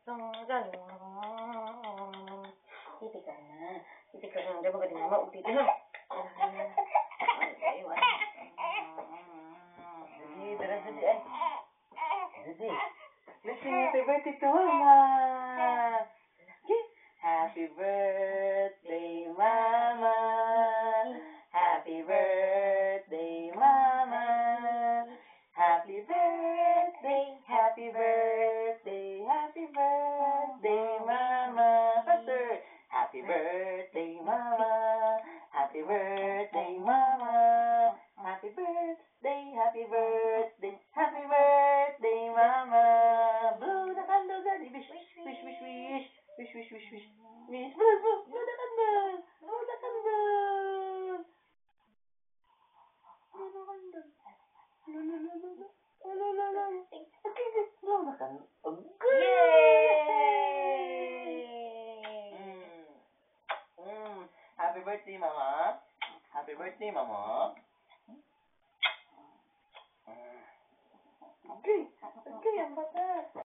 Titik ka na. Titik ka na. Diba ka di mama? Titik na. Dali, dali, dali. Dali. Let's sing happy birthday to Mama. Happy birthday, Mama. Happy birthday, Mama. Happy birthday, happy birthday, happy birthday, Mama. Faster. Happy birthday, Mama. Happy birthday, Mama. Happy birthday, happy birthday, happy birthday, Mama. Blow the candle, Daddy. Wish, wish, wish, wish, wish. Wish, wish, wish, wish. Wish, blow, blow, blow the candle. Blow the candle. Blow the candle. No, no, no, no, no. No, no, no, no. Okay, blow the candle. Okay. Yay! Happy birthday, Mama. Happy birthday, Mama. Okay. Okay, ang bata.